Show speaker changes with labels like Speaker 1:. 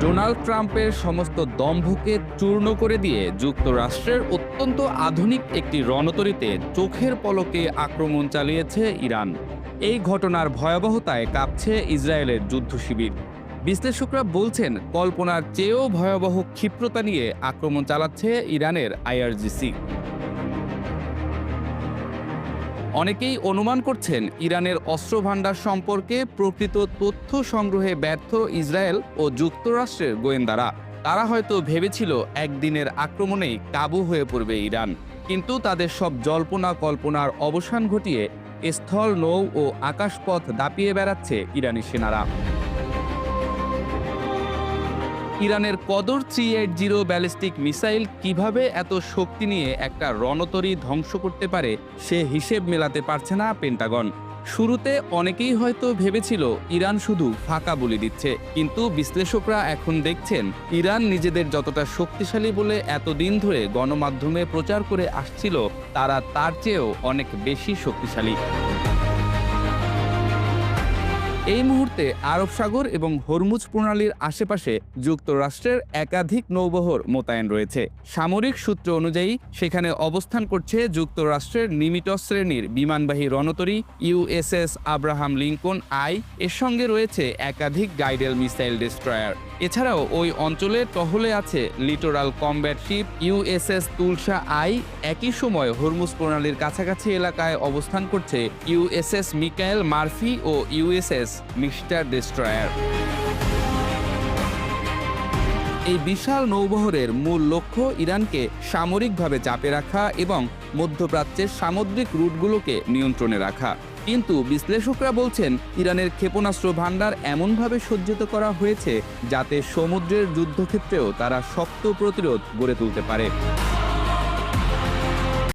Speaker 1: Donald ট্রাম্পের সমস্ত দম্ভকে চূর্ণ করে দিয়ে যুক্তরাষ্ট্রের অত্যন্ত আধুনিক একটি রণতরীতে চোখের পলকে আক্রমণ চালিয়েছে ইরান। এই ঘটনার ভয়াবহতায় কাঁপছে ইসরায়েলের যুদ্ধশিবির। বিশ্লেষকরা বলছেন, কল্পনার চেয়েও ভয়াবহ ক্ষিপ্রতা নিয়ে আক্রমণ চালাচ্ছে ইরানের আইআরজিসি। অনেকেই অনুমান করছেন, ইরানের অস্ত্রভান্ডার সম্পর্কে প্রকৃত তথ্য সংগ্রহে ব্যর্থ ইসরায়েল ও যুক্তরাষ্ট্রের গোয়েন্দারা। তারা হয়তো ভেবেছিল একদিনের আক্রমণেই কাবু হয়ে পড়বে ইরান, কিন্তু তাদের সব জল্পনা কল্পনার অবসান ঘটিয়ে স্থল, নৌ ও আকাশপথ দাপিয়ে বেড়াচ্ছে ইরানি সেনারা। ইরানের কদর 380 ব্যালিস্টিক মিসাইল কিভাবে এত শক্তি নিয়ে একটা রণতরী ধ্বংস করতে পারে সে হিসেব মেলাতে পারছে না পেন্টাগন। শুরুতে অনেকেই হয়তো ভেবেছিল ইরান শুধু ফাঁকা বলে দিচ্ছে, কিন্তু বিশ্লেষকরা এখন দেখছেন ইরান নিজেদের যতটা শক্তিশালী বলে এতদিন ধরে গণমাধ্যমে প্রচার করে আসছিল, তারা তার চেয়েও অনেক বেশি শক্তিশালী। এই মুহূর্তে আরব সাগর এবং হরমুজ প্রণালীর আশেপাশে যুক্তরাষ্ট্রের একাধিক নৌবহর মোতায়েন রয়েছে। সামরিক সূত্র অনুযায়ী সেখানে অবস্থান করছে যুক্তরাষ্ট্রের নিমিটস শ্রেণীর বিমানবাহী রণতরী ইউএসএস আব্রাহাম লিঙ্কন আই। এর সঙ্গে রয়েছে একাধিক গাইডেড মিসাইল ডেস্ট্রয়ার। এছাড়াও ওই অঞ্চলে টহলে আছে littoral combat ship USS Tulsa আই। একই সময় হরমুজ প্রণালীর কাছাকাছি এলাকায় অবস্থান করছে ইউএসএস মিকায়েল মার্ফি ও ইউএসএস মিস্টার ডেস্ট্রয়ার। এই বিশাল নৌবহরের মূল লক্ষ্য ইরানকে সামরিকভাবে চাপে রাখা এবং মধ্যপ্রাচ্যের সামুদ্রিক রুটগুলোকে নিয়ন্ত্রণে রাখা। কিন্তু বিশ্লেষকরা বলছেন, ইরানের ক্ষেপণাস্ত্র ভান্ডার এমনভাবে সজ্জিত করা হয়েছে যাতে সমুদ্রের যুদ্ধক্ষেত্রেও তারা শক্ত প্রতিরোধ গড়ে তুলতে পারে।